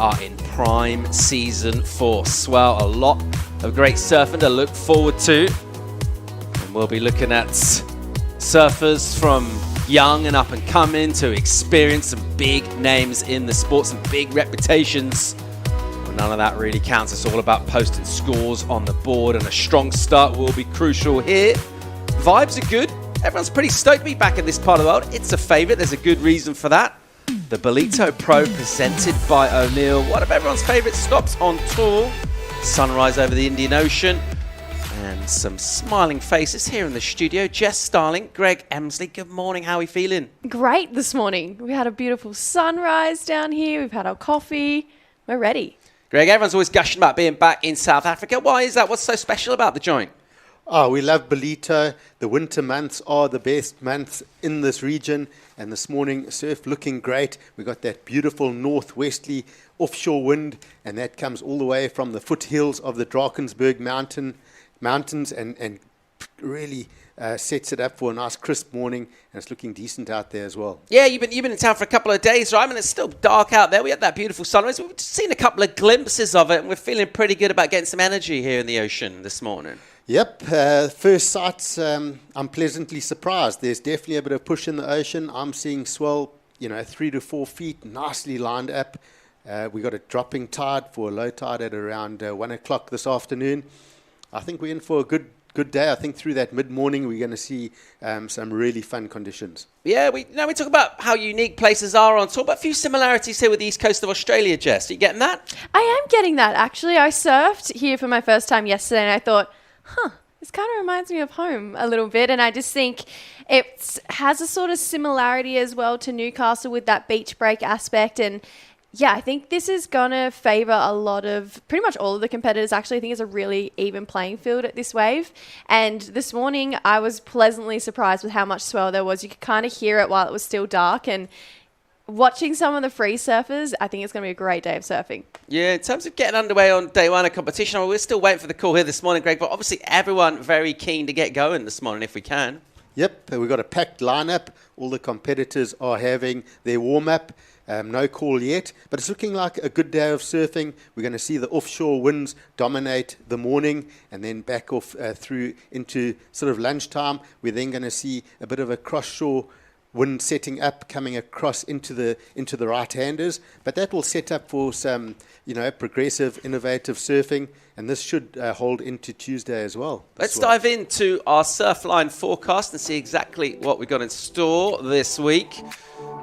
are in prime season for swell. A lot of great surfing to look forward to. And we'll be looking at surfers from young and up and coming to experience some big names in the sport, some big reputations. Well, none of that really counts. It's all about posting scores on the board, and a strong start will be crucial here. Vibes are good. Everyone's pretty stoked to be back in this part of the world. It's a favourite. There's a good reason for that. The Ballito Pro Presented by O'Neill. One of everyone's favourite stops on tour. Sunrise over the Indian Ocean. And some smiling faces here in the studio. Jess Starling, Greg Emsley. Good morning. How are we feeling? Great this morning. We had a beautiful sunrise down here. We've had our coffee. We're ready. Greg, everyone's always gushing about being back in South Africa. Why is that? What's so special about the joint? Oh, we love Ballito. The winter months are the best months in this region. And this morning, surf looking great. We got that beautiful northwesterly offshore wind, and that comes all the way from the foothills of the Drakensberg mountains and really sets it up for a nice crisp morning, and it's looking decent out there as well. Yeah, you've been in town for a couple of days, right? I mean, it's still dark out there. We had that beautiful sunrise. We've seen a couple of glimpses of it, and we're feeling pretty good about getting some energy here in the ocean this morning. Yep, first sights, I'm pleasantly surprised. There's definitely a bit of push in the ocean. I'm seeing swell, 3 to 4 feet, nicely lined up. We got a dropping tide for a low tide at around 1 o'clock this afternoon. I think we're in for a good day. I think through that mid-morning we're going to see some really fun conditions. Yeah, we talk about how unique places are on tour, but a few similarities here with the east coast of Australia, Jess. Are you getting that? I am getting that, actually. I surfed here for my first time yesterday, and I thought, this kind of reminds me of home a little bit. And I just think it has a sort of similarity as well to Newcastle with that beach break aspect. And yeah, I think this is going to favour a lot of, pretty much all of the competitors. Actually, I think it's a really even playing field at this wave. And this morning, I was pleasantly surprised with how much swell there was. You could kind of hear it while it was still dark. And watching some of the free surfers, I think it's going to be a great day of surfing. Yeah, in terms of getting underway on day one of competition, we're still waiting for the call here this morning, Greg, but obviously everyone very keen to get going this morning if we can. Yep, we've got a packed lineup. All the competitors are having their warm-up. No call yet, but it's looking like a good day of surfing. We're going to see the offshore winds dominate the morning, and then back off through into sort of lunchtime. We're then going to see a bit of a cross-shore wind setting up, coming across into the right-handers, but that will set up for some, progressive, innovative surfing, and this should hold into Tuesday as well. Let's dive into our Surfline forecast and see exactly what we've got in store this week.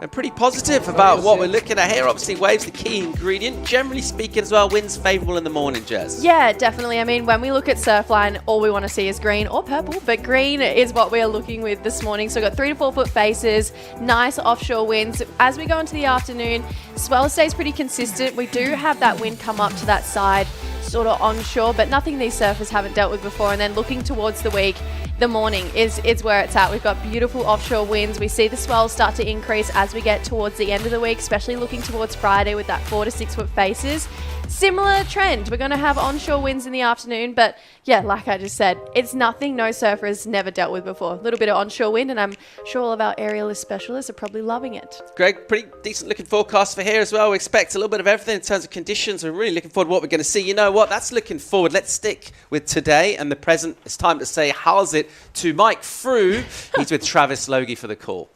And pretty positive about what we're looking at here. Obviously, waves the key ingredient. Generally speaking as well, winds favourable in the morning, Jess. Yeah, definitely. I mean, when we look at Surfline, all we want to see is green or purple, but green is what we're looking with this morning. So we've got 3 to 4 foot faces, nice offshore winds. As we go into the afternoon, swell stays pretty consistent. We do have that wind come up to that side, sort of onshore, but nothing these surfers haven't dealt with before. And then looking towards the week, the morning is where it's at. We've got beautiful offshore winds. We see the swells start to increase as we get towards the end of the week, especially looking towards Friday with that 4 to 6 foot faces. Similar trend. We're going to have onshore winds in the afternoon, but yeah, like I just said, it's nothing no surfer has never dealt with before. A little bit of onshore wind, and I'm sure all of our aerialist specialists are probably loving it. Greg, pretty decent looking forecast for here as well. We expect a little bit of everything in terms of conditions. We're really looking forward to what we're going to see. You know what? That's looking forward. Let's stick with today and the present. It's time to say how's it to Mike Frew. He's with Travis Logie for the call.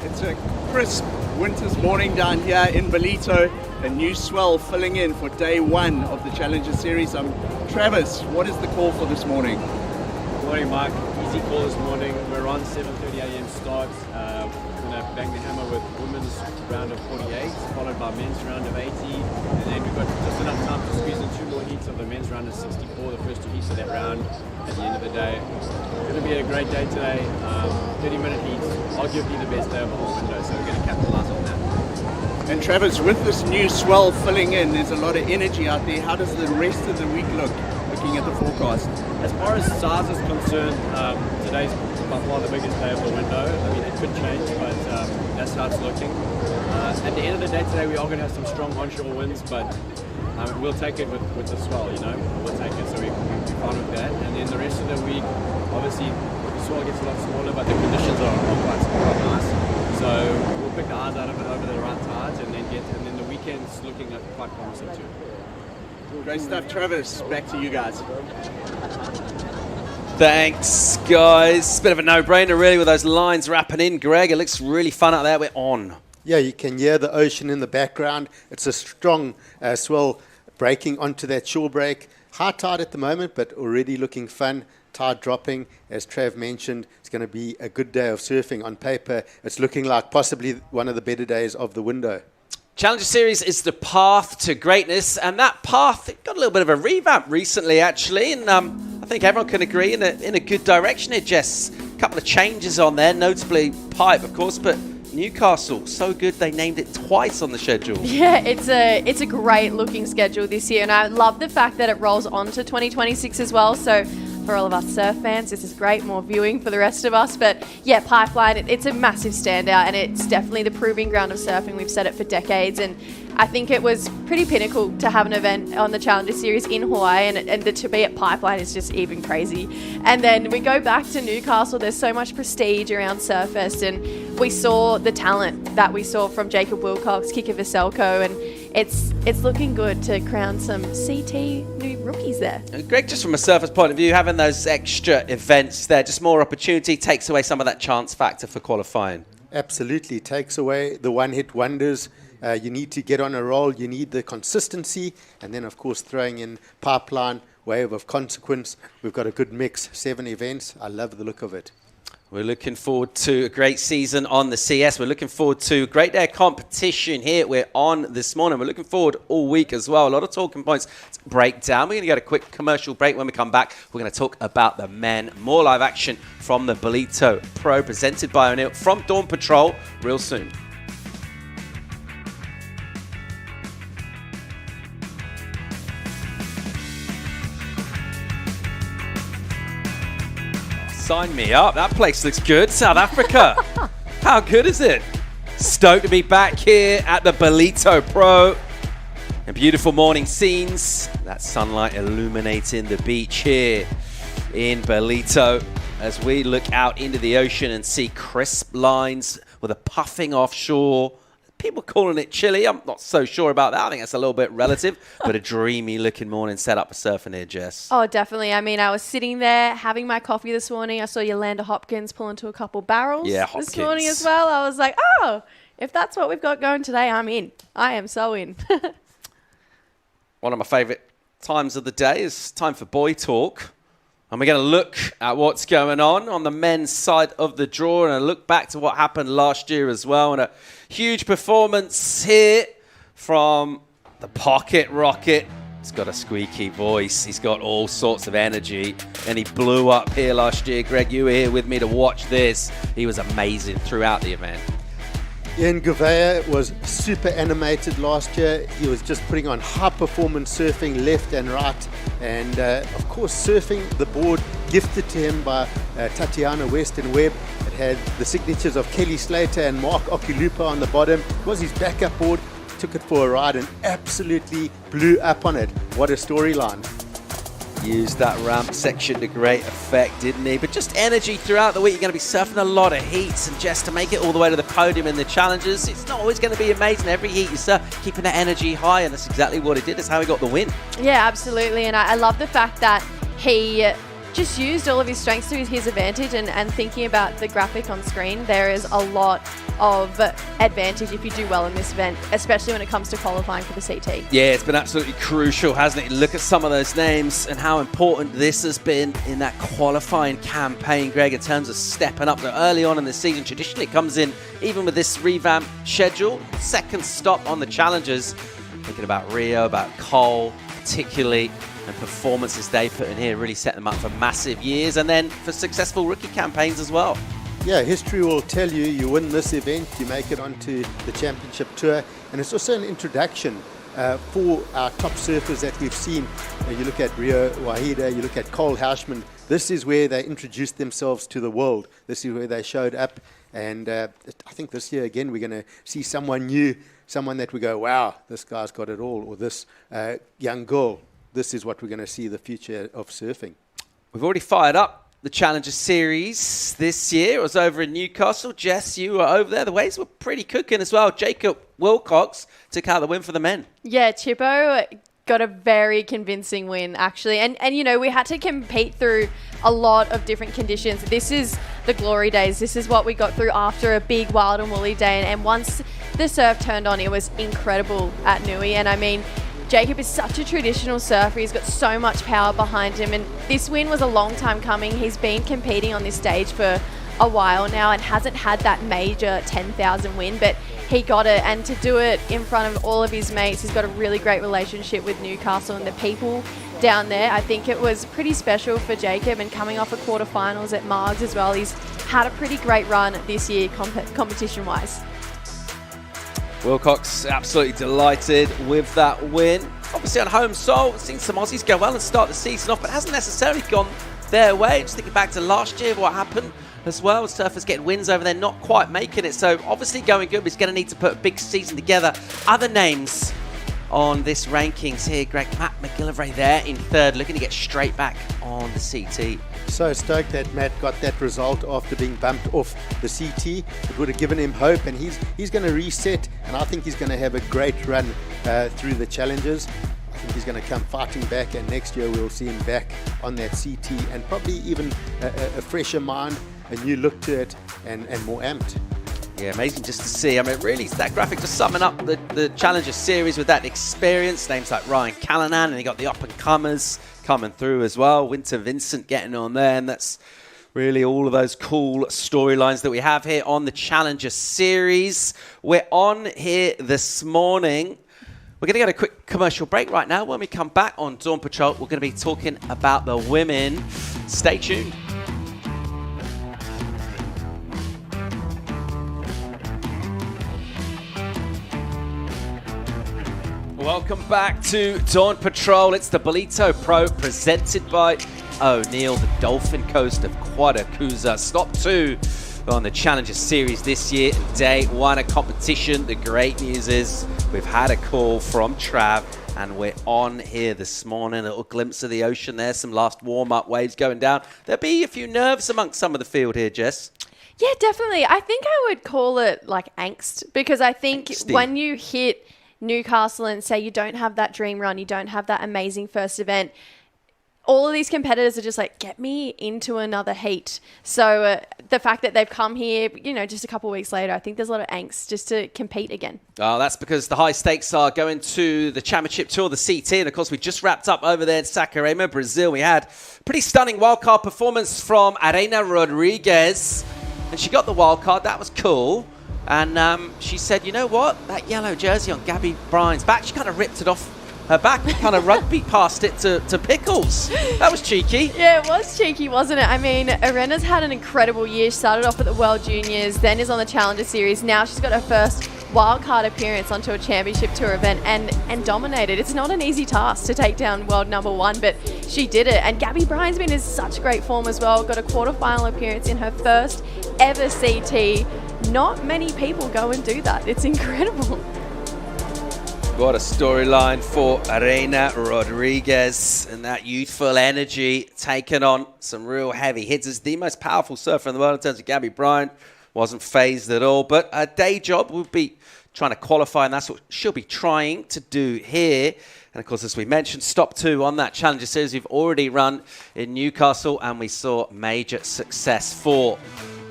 It's a crisp winter's morning down here in Ballito. A new swell filling in for day one of the Challenger Series. I'm Travis. What is the call for this morning? Good morning, Mike. Easy call this morning. We're on 7:30 a.m. start. We're going to bang the hammer with women's round of 48, followed by men's round of 80, and then we've got just enough time to squeeze in 2 more heats of the men's round of 64, the first 2 heats of that round at the end of the day. It's going to be a great day today. 30-minute heats, arguably the best day of the whole window, so we're going to capitalize on that. And Travis, with this new swell filling in, there's a lot of energy out there. How does the rest of the week look, looking at the forecast? As far as size is concerned, today's by far the biggest day of the window. I mean, it could change, but that's how it's looking. At the end of the day today, we are going to have some strong onshore winds, but we'll take it with the swell, We'll take it, so we're fine with that. And then the rest of the week, obviously, the swell gets a lot smaller, but the conditions are quite nice. So looking quite promising too. Great stuff, Travis. Back to you guys. Thanks, guys. Bit of a no-brainer, really, with those lines wrapping in. Greg, it looks really fun out there. We're on. Yeah, you can hear the ocean in the background. It's a strong swell breaking onto that shore break. High tide at the moment, but already looking fun. Tide dropping. As Trav mentioned, it's going to be a good day of surfing. On paper, it's looking like possibly one of the better days of the window. Challenger Series is the path to greatness, and that path got a little bit of a revamp recently, actually, and I think everyone can agree in a good direction here, Jess. A couple of changes on there, notably Pipe, of course, but Newcastle, so good they named it twice on the schedule. Yeah, it's a great looking schedule this year, and I love the fact that it rolls on to 2026 as well. So for all of us surf fans, this is great, more viewing for the rest of us. But yeah, Pipeline, it's a massive standout, and it's definitely the proving ground of surfing. We've said it for decades, and I think it was pretty pinnacle to have an event on the Challenger Series in Hawaii, and to be at Pipeline is just even crazy. And then we go back to Newcastle. There's so much prestige around SURFEST, and we saw the talent that we saw from Jacob Willcox, Kika Veselko, and it's looking good to crown some CT new rookies there. Greg, just from a surfer's point of view, having those extra events there, just more opportunity, takes away some of that chance factor for qualifying. Absolutely. Takes away the one-hit wonders. You need to get on a roll. You need the consistency. And then, of course, throwing in Pipeline, wave of consequence. We've got a good mix, 7 events. I love the look of it. We're looking forward to a great season on the CS. We're looking forward to a great day of competition here. We're on this morning. We're looking forward all week as well. A lot of talking points to break down. We're going to get a quick commercial break. When we come back, we're going to talk about the men. More live action from the Ballito Pro presented by O'Neill from Dawn Patrol real soon. Sign me up. That place looks good. South Africa. How good is it? Stoked to be back here at the Ballito Pro. And beautiful morning scenes. That sunlight illuminating the beach here in Ballito as we look out into the ocean and see crisp lines with a puffing offshore. People calling it chilly. I'm not so sure about that. I think that's a little bit relative, but a dreamy looking morning set up for surfing here, Jess. Oh, definitely. I mean, I was sitting there having my coffee this morning. I saw Yolanda Hopkins pull into a couple barrels this morning as well. I was like, oh, if that's what we've got going today, I'm in. I am so in. One of my favourite times of the day is time for boy talk. And we're going to look at what's going on the men's side of the draw and a look back to what happened last year as well. And a huge performance here from the Pocket Rocket. He's got a squeaky voice. He's got all sorts of energy. And he blew up here last year. Greg, you were here with me to watch this. He was amazing throughout the event. Ian Gouveia was super animated last year. He was just putting on high performance surfing left and right. And of course, surfing the board gifted to him by Tatiana Weston Webb. It had the signatures of Kelly Slater and Mark Okulupa on the bottom. It was his backup board. Took it for a ride and absolutely blew up on it. What a storyline. Used that ramp section to great effect, didn't he? But just energy throughout the week. You're going to be surfing a lot of heats, and just to make it all the way to the podium in the challenges, it's not always going to be amazing. Every heat you surf, keeping that energy high, and that's exactly what he did. That's how he got the win. Yeah, absolutely. And I love the fact that he just used all of his strengths to his advantage, and thinking about the graphic on screen, there is a lot of advantage if you do well in this event, especially when it comes to qualifying for the CT. Yeah, it's been absolutely crucial, hasn't it? Look at some of those names and how important this has been in that qualifying campaign, Greg, in terms of stepping up. So early on in the season, traditionally it comes in, even with this revamp schedule, second stop on the challenges. Thinking about Rio, about Cole particularly, and performances they put in here really set them up for massive years, and then for successful rookie campaigns as well. Yeah, history will tell you, you win this event, you make it onto the championship tour, and it's also an introduction for our top surfers that we've seen. You look at Rio Wahida, you look at Cole Houshman. This is where they introduced themselves to the world. This is where they showed up, and I think this year again we're going to see someone new, someone that we go, wow, this guy's got it all, or this young girl. This is what we're going to see the future of surfing. We've already fired up the Challenger Series this year. It was over in Newcastle. Jess, you were over there. The waves were pretty cooking as well. Jacob Willcox took out the win for the men. Yeah, Chippo got a very convincing win, actually. And you know, we had to compete through a lot of different conditions. This is the glory days. This is what we got through after a big wild and woolly day. And once the surf turned on, it was incredible at Nui. And I mean, Jacob is such a traditional surfer. He's got so much power behind him. And this win was a long time coming. He's been competing on this stage for a while now and hasn't had that major 10,000 win, but he got it. And to do it in front of all of his mates, he's got a really great relationship with Newcastle and the people down there. I think it was pretty special for Jacob, and coming off a quarterfinals at Margs as well. He's had a pretty great run this year competition-wise. Willcox absolutely delighted with that win. Obviously on home soil, we've seen some Aussies go well and start the season off, but hasn't necessarily gone their way. Just thinking back to last year, what happened as well. Surfers getting wins over there, not quite making it. So obviously going good, but he's going to need to put a big season together. Other names on this rankings here, Greg, Matt McGillivray there in third, looking to get straight back on the CT. So stoked that Matt got that result after being bumped off the CT. It would have given him hope, and he's going to reset, and I think he's going to have a great run through the challenges. I think he's going to come fighting back, and next year we'll see him back on that CT, and probably even a fresher mind, a new look to it, and more amped. Yeah, amazing just to see. I mean, really, that graphic just summing up the Challenger Series with that experience. Names like Ryan Callanan, and you got the up-and-comers coming through as well. Winter Vincent getting on there, and that's really all of those cool storylines that we have here on the Challenger Series. We're on here this morning. We're going to get a quick commercial break right now. When we come back on Dawn Patrol, we're going to be talking about the women. Stay tuned. Welcome back to Dawn Patrol. It's the Ballito Pro presented by O'Neill, the Dolphin Coast of Quadakuza. Stop 2 on the Challenger Series this year. Day 1 of competition. The great news is we've had a call from Trav, and we're on here this morning. A little glimpse of the ocean there. Some last warm-up waves going down. There'll be a few nerves amongst some of the field here, Jess. Yeah, definitely. I think I would call it like angst, because I think when you hit Newcastle and say you don't have that dream run, you don't have that amazing first event, all of these competitors are just like, get me into another heat. So the fact that they've come here, you know, just a couple of weeks later, I think there's a lot of angst just to compete again. Oh, that's because the high stakes are going to the Championship Tour, the CT. And of course, we just wrapped up over there in Saquarema, Brazil. We had a pretty stunning wildcard performance from Arena Rodriguez, and she got the wildcard. That was cool. And she said, you know what? That yellow jersey on Gabby Bryan's back, she kind of ripped it off her back, kind of rugby passed it to Pickles. That was cheeky. Yeah, it was cheeky, wasn't it? I mean, Arena's had an incredible year. She started off at the World Juniors, then is on the Challenger Series. Now she's got her first wildcard appearance onto a Championship Tour event and dominated. It's not an easy task to take down world number 1, but she did it. And Gabby Bryan's been in such great form as well. Got a quarterfinal appearance in her first ever CT. Not many people go and do that. It's incredible. What a storyline for Arena Rodriguez, and that youthful energy taking on some real heavy hitters. The most powerful surfer in the world in terms of Gabby Bryan. Wasn't phased at all, but her day job will be trying to qualify, and that's what she'll be trying to do here. And of course, as we mentioned, stop 2 on that Challenger Series we've already run in Newcastle, and we saw major success for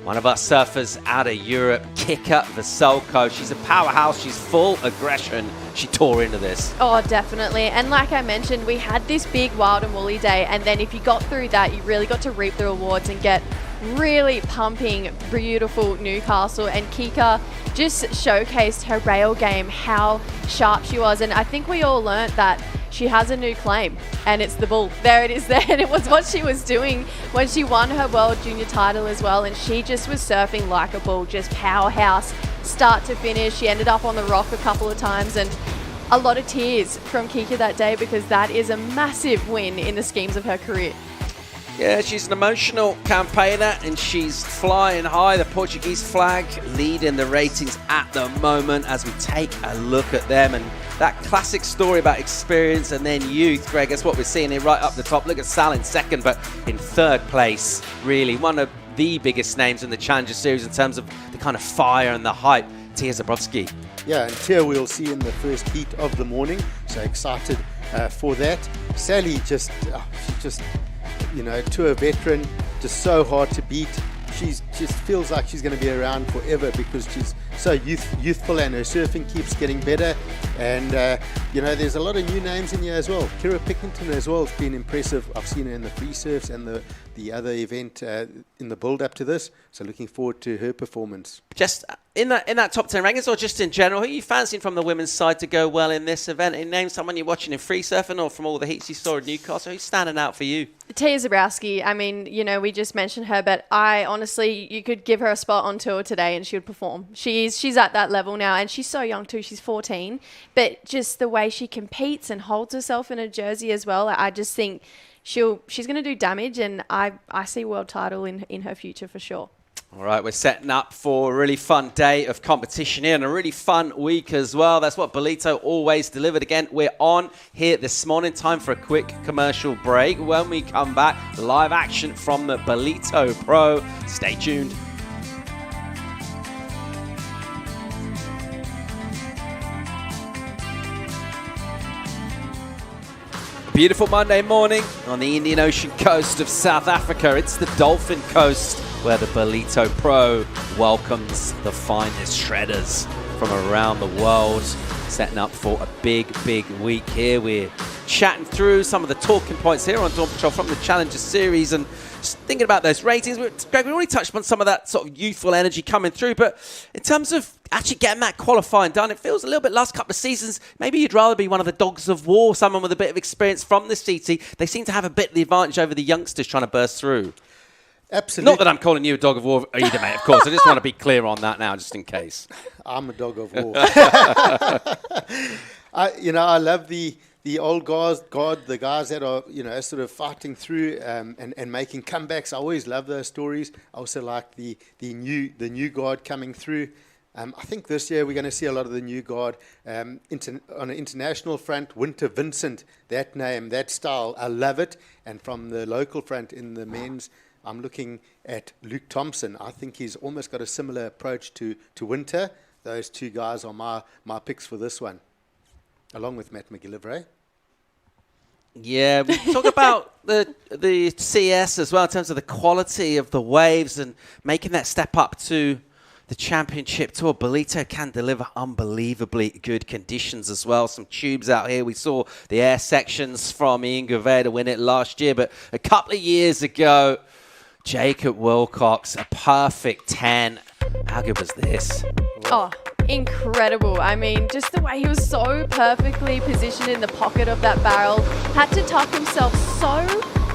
one of our surfers out of Europe, Kika Veselko. She's a powerhouse. She's full aggression. She tore into this. Oh, definitely. And like I mentioned, we had this big wild and woolly day. And then if you got through that, you really got to reap the rewards and get really pumping, beautiful Newcastle. And Kika just showcased her rail game, how sharp she was. And I think we all learnt that she has a new claim, and it's the bull. There it is there. And it was what she was doing when she won her World Junior title as well. And she just was surfing like a bull, just powerhouse, start to finish. She ended up on the rock a couple of times, and a lot of tears from Kika that day, because that is a massive win in the schemes of her career. Yeah, she's an emotional campaigner and she's flying high. The Portuguese flag leading the ratings at the moment as we take a look at them. And that classic story about experience and then youth, Greg, that's what we're seeing here right up the top. Look at Sal in second, but in third place, really one of the biggest names in the Challenger Series in terms of the kind of fire and the hype, Tia Zabrowski. Yeah, and Tia we'll see in the first heat of the morning. So excited for that. Sally just, you know, tour veteran, just so hard to beat. She just feels like she's going to be around forever because she's so youthful and her surfing keeps getting better. And, you know, there's a lot of new names in here as well. Kira Pickington as well has been impressive. I've seen her in the free surfs and the other event in the build-up to this. So looking forward to her performance. Just in that top 10 rankings or just in general, who are you fancying from the women's side to go well in this event? And name someone you're watching in free surfing or from all the heats you saw in Newcastle. Who's standing out for you? Tia Zabrowski, I mean, you know, we just mentioned her, but I honestly, you could give her a spot on tour today and she would perform. She's at that level now, and she's so young too. She's 14, but just the way she competes and holds herself in a jersey as well, I just think she's going to do damage, and I see world title in her future for sure. All right, we're setting up for a really fun day of competition here and a really fun week as well. That's what Ballito always delivered. Again, we're on here this morning. Time for a quick commercial break. When we come back, live action from the Ballito Pro. Stay tuned. Beautiful Monday morning on the Indian Ocean coast of South Africa. It's the Dolphin Coast where the Ballito Pro welcomes the finest shredders from around the world, setting up for a big week here. We're chatting through some of the talking points here on Dawn Patrol from the Challenger Series and just thinking about those ratings. Greg, we already touched on some of that sort of youthful energy coming through, but in terms of actually getting that qualifying done, it feels a little bit last couple of seasons, maybe you'd rather be one of the dogs of war, someone with a bit of experience from the CT. They seem to have a bit of the advantage over the youngsters trying to burst through. Absolutely. Not that I'm calling you a dog of war either, mate, of course. I just want to be clear on that now, just in case. I'm a dog of war. I love the old guard, the guys that are, you know, sort of fighting through and making comebacks. I always love those stories. I also like the new guard coming through. I think this year we're going to see a lot of the new guard. On an international front, Winter Vincent, that name, that style, I love it. And from the local front in the men's, I'm looking at Luke Thompson. I think he's almost got a similar approach to Winter. Those two guys are my picks for this one, along with Matt McGillivray. Yeah, we talk about the CS as well in terms of the quality of the waves and making that step up to the championship tour. Ballito can deliver unbelievably good conditions as well. Some tubes out here. We saw the air sections from Ian Gouveia to win it last year, but a couple of years ago, Jacob Willcox, a perfect 10. How good was this? Oh, incredible. I mean, just the way he was so perfectly positioned in the pocket of that barrel. Had to tuck himself so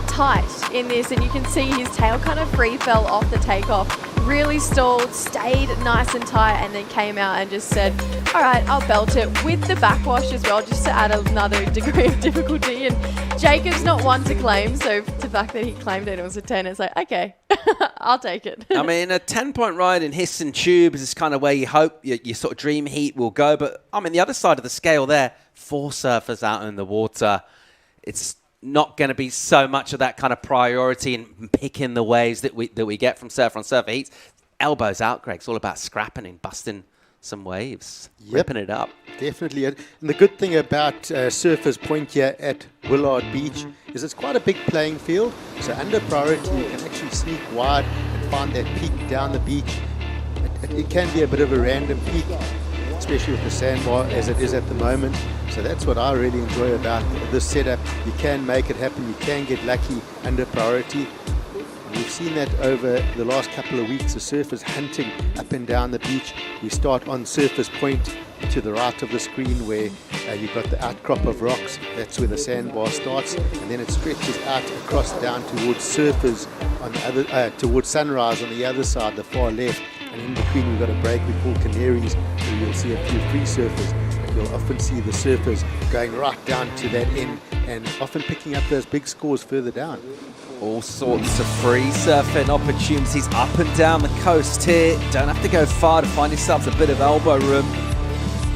tight in this, and you can see his tail kind of free fell off the takeoff. Really stalled, stayed nice and tight, and then came out and just said, all right, I'll belt it with the backwash as well, just to add another degree of difficulty. And Jacob's not one to claim, so the fact that he claimed it was a 10, it's like, okay, I'll take it. I mean, a 10-point ride in Hiss and Tubes is kind of where you hope your sort of dream heat will go. But, I mean, the other side of the scale there, 4 surfers out in the water, it's not going to be so much of that kind of priority in picking the waves that we get from surfer on surfer heats. Elbows out, Greg. It's all about scrapping and busting some waves, ripping it up. Definitely. And the good thing about Surfers Point here at Willard Beach is it's quite a big playing field. So under priority, you can actually sneak wide and find that peak down the beach. It can be a bit of a random peak, especially with the sandbar as it is at the moment. So that's what I really enjoy about this setup. You can make it happen. You can get lucky under priority. We've seen that over the last couple of weeks, the surfers hunting up and down the beach. We start on Surfers Point to the right of the screen where you've got the outcrop of rocks. That's where the sandbar starts, and then it stretches out across down towards surfers on the other, towards Sunrise on the other side, the far left. And in between we've got a break we call Canaries, where you'll see a few free surfers. But you'll often see the surfers going right down to that end and often picking up those big scores further down. All sorts of free surfing opportunities up and down the coast here. Don't have to go far to find yourself a bit of elbow room.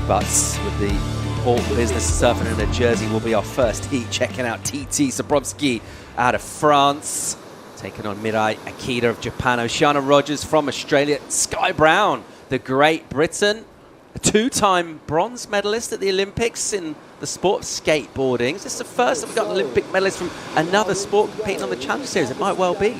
But with the important business of surfing in a jersey will be our first heat. Checking out TT Zabrowski out of France. Taking on Mirai Akita of Japan. Oceana Rogers from Australia. Sky Brown, the Great Britain. A 2-time bronze medalist at the Olympics in the sport of skateboarding. Is this the first that we've got an Olympic medalist from another sport competing on the Challenger Series? It might well be.